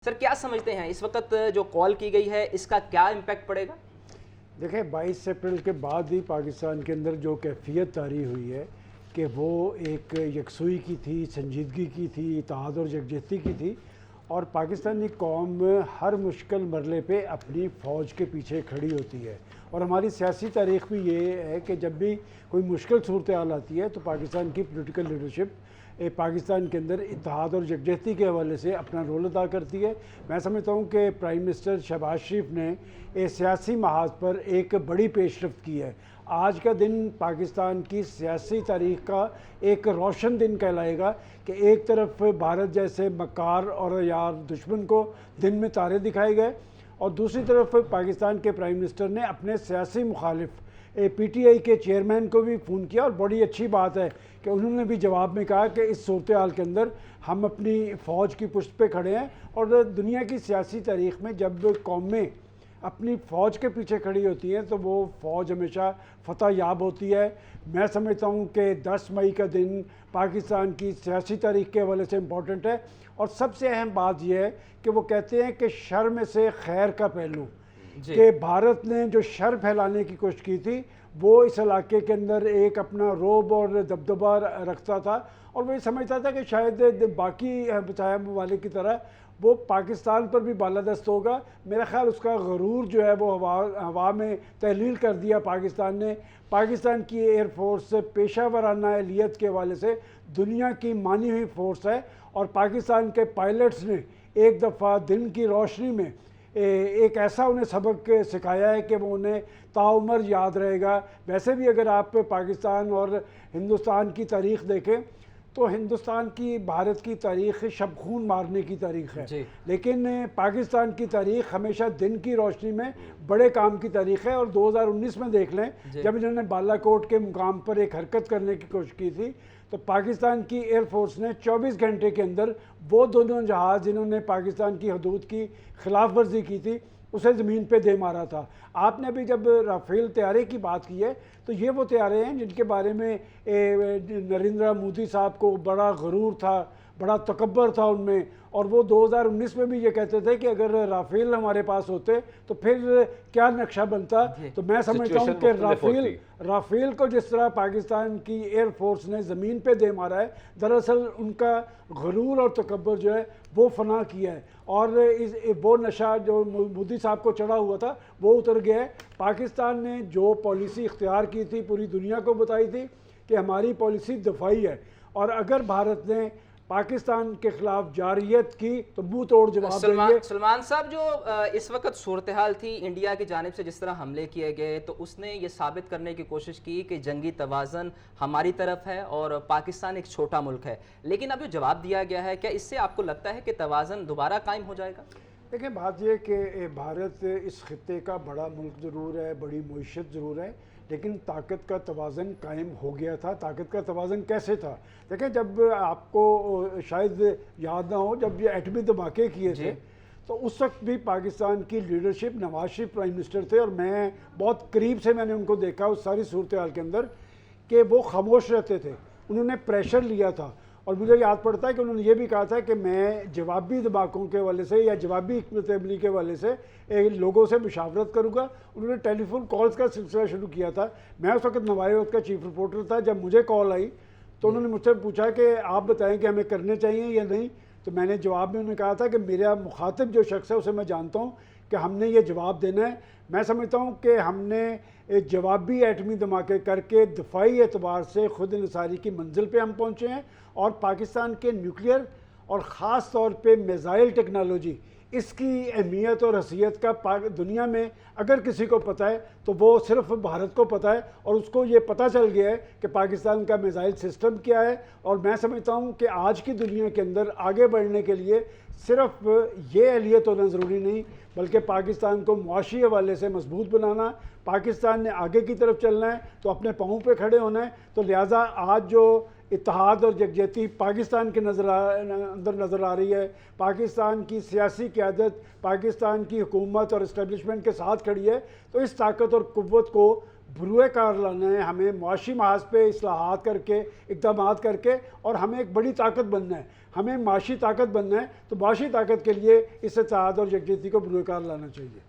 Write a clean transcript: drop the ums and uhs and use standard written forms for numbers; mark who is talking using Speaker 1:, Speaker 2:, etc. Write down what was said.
Speaker 1: سر کیا سمجھتے ہیں اس وقت جو کال کی گئی ہے اس کا کیا امپیکٹ پڑے گا؟
Speaker 2: دیکھیں 22 اپریل کے بعد ہی پاکستان کے اندر جو کیفیت طاری ہوئی ہے کہ وہ ایک یکسوئی کی تھی، سنجیدگی کی تھی، اتحاد اور یکجہتی کی تھی، اور پاکستانی قوم ہر مشکل مرحلے پہ اپنی فوج کے پیچھے کھڑی ہوتی ہے۔ اور ہماری سیاسی تاریخ بھی یہ ہے کہ جب بھی کوئی مشکل صورتحال آتی ہے تو پاکستان کی پولیٹیکل لیڈرشپ پاکستان کے اندر اتحاد اور یکجہتی کے حوالے سے اپنا رول ادا کرتی ہے۔ میں سمجھتا ہوں کہ پرائم منسٹر شہباز شریف نے سیاسی محاذ پر ایک بڑی پیش رفت کی ہے۔ آج کا دن پاکستان کی سیاسی تاریخ کا ایک روشن دن کہلائے گا کہ ایک طرف بھارت جیسے مکار اور یار دشمن کو دن میں تارے دکھائے گئے، اور دوسری طرف پاکستان کے پرائم منسٹر نے اپنے سیاسی مخالف پی ٹی آئی کے چیئرمین کو بھی فون کیا، اور بڑی اچھی بات ہے کہ انہوں نے بھی جواب میں کہا کہ اس صورتحال کے اندر ہم اپنی فوج کی پشت پہ کھڑے ہیں۔ اور دنیا کی سیاسی تاریخ میں جب قومیں اپنی فوج کے پیچھے کھڑی ہوتی ہیں تو وہ فوج ہمیشہ فتح یاب ہوتی ہے۔ میں سمجھتا ہوں کہ 10 مئی کا دن پاکستان کی سیاسی تاریخ کے حوالے سے امپورٹنٹ ہے، اور سب سے اہم بات یہ ہے کہ وہ کہتے ہیں کہ شر میں سے خیر کا پہلو، کہ بھارت نے جو شر پھیلانے کی کوشش کی تھی وہ اس علاقے کے اندر ایک اپنا رعب اور دبدبہ رکھتا تھا، اور وہ یہ سمجھتا تھا کہ شاید باقی بچایا ممالک کی طرح وہ پاکستان پر بھی بالادست ہوگا۔ میرا خیال اس کا غرور جو ہے وہ ہوا میں تحلیل کر دیا پاکستان نے۔ پاکستان کی ایئر فورس پیشہ ورانہ اہلیت کے حوالے سے دنیا کی مانی ہوئی فورس ہے، اور پاکستان کے پائلٹس نے ایک دفعہ دن کی روشنی میں ایک ایسا انہیں سبق سکھایا ہے کہ وہ انہیں تاعمر یاد رہے گا۔ ویسے بھی اگر آپ پاکستان اور ہندوستان کی تاریخ دیکھیں تو ہندوستان کی بھارت کی تاریخ شب خون مارنے کی تاریخ ہے، لیکن پاکستان کی تاریخ ہمیشہ دن کی روشنی میں بڑے کام کی تاریخ ہے۔ اور 2019 میں دیکھ لیں جب انہوں نے بالا کوٹ کے مقام پر ایک حرکت کرنے کی کوشش کی تھی تو پاکستان کی ایئر فورس نے 24 گھنٹے کے اندر وہ دونوں جہاز جنہوں نے پاکستان کی حدود کی خلاف ورزی کی تھی اسے زمین پہ دے مارا تھا۔ آپ نے ابھی جب رافیل طیارے کی بات کی ہے تو یہ وہ طیارے ہیں جن کے بارے میں نریندر مودی صاحب کو بڑا غرور تھا، بڑا تکبر تھا ان میں، اور وہ 2019 میں بھی یہ کہتے تھے کہ اگر رافیل ہمارے پاس ہوتے تو پھر کیا نقشہ بنتا۔ تو میں سمجھتا ہوں کہ رافیل کو جس طرح پاکستان کی ایئر فورس نے زمین پہ دے مارا ہے، دراصل ان کا غرور اور تکبر جو ہے وہ فنا کیا ہے، اور وہ نشہ جو مودی صاحب کو چڑھا ہوا تھا وہ اتر گیا ہے۔ پاکستان نے جو پالیسی اختیار کی تھی پوری دنیا کو بتائی تھی کہ ہماری پالیسی دفاعی ہے، اور اگر بھارت نے پاکستان کے خلاف جارحیت کی تو منہ توڑ جواب دیں گے۔
Speaker 1: سلمان صاحب، جو اس وقت صورتحال تھی انڈیا کی جانب سے جس طرح حملے کیے گئے تو اس نے یہ ثابت کرنے کی کوشش کی کہ جنگی توازن ہماری طرف ہے اور پاکستان ایک چھوٹا ملک ہے، لیکن اب جو جواب دیا گیا ہے کیا اس سے آپ کو لگتا ہے کہ توازن دوبارہ قائم ہو جائے گا؟
Speaker 2: دیکھیں بات یہ کہ بھارت اس خطے کا بڑا ملک ضرور ہے، بڑی معیشت ضرور ہے، لیکن طاقت کا توازن قائم ہو گیا تھا۔ طاقت کا توازن کیسے تھا؟ دیکھیں جب آپ کو شاید یاد نہ ہو جب یہ ایٹمی دھماکے کیے تھے تو اس وقت بھی پاکستان کی leadership Nawaz Sharif prime minister تھے، اور میں بہت قریب سے میں نے ان کو دیکھا اس ساری صورتحال کے اندر کہ وہ خاموش رہتے تھے، انہوں نے پریشر لیا تھا، اور مجھے یاد پڑتا ہے کہ انہوں نے یہ بھی کہا تھا کہ میں جوابی دھماکوں کے حوالے سے یا جوابی حکمت عملی کے حوالے سے لوگوں سے مشاورت کروں گا۔ انہوں نے ٹیلی فون کالز کا سلسلہ شروع کیا تھا۔ میں اس وقت نوائے وقت کا چیف رپورٹر تھا۔ جب مجھے کال آئی تو انہوں نے مجھ سے پوچھا کہ آپ بتائیں کہ ہمیں کرنے چاہیے یا نہیں، تو میں نے جواب میں انہوں نے کہا تھا کہ میرا مخاطب جو شخص ہے اسے میں جانتا ہوں کہ ہم نے یہ جواب دینا ہے۔ میں سمجھتا ہوں کہ ہم نے جوابی ایٹمی دھماکے کر کے دفاعی اعتبار سے خود انحصاری کی منزل پہ ہم پہنچے ہیں، اور پاکستان کے نیوکلیئر اور خاص طور پہ میزائل ٹیکنالوجی اس کی اہمیت اور حیثیت کا دنیا میں اگر کسی کو پتہ ہے تو وہ صرف بھارت کو پتہ ہے، اور اس کو یہ پتہ چل گیا ہے کہ پاکستان کا میزائل سسٹم کیا ہے۔ اور میں سمجھتا ہوں کہ آج کی دنیا کے اندر آگے بڑھنے کے لیے صرف یہ اہلیت ہونا ضروری نہیں بلکہ پاکستان کو معاشی حوالے سے مضبوط بنانا، پاکستان نے آگے کی طرف چلنا ہے تو اپنے پاؤں پہ کھڑے ہونا ہے۔ تو لہٰذا آج جو اتحاد اور یکجہتی پاکستان کے اندر نظر آ رہی ہے، پاکستان کی سیاسی قیادت پاکستان کی حکومت اور اسٹیبلشمنٹ کے ساتھ کھڑی ہے، تو اس طاقت اور قوت کو بروئے کار لانا ہے، ہمیں معاشی محاذ پہ اصلاحات کر کے اقدامات کر کے، اور ہمیں ایک بڑی طاقت بننا ہے۔ ہمیں معاشی طاقت بننا ہے تو معاشی طاقت کے لیے اس اتحاد اور یکجہتی کو بروئے کار لانا چاہیے.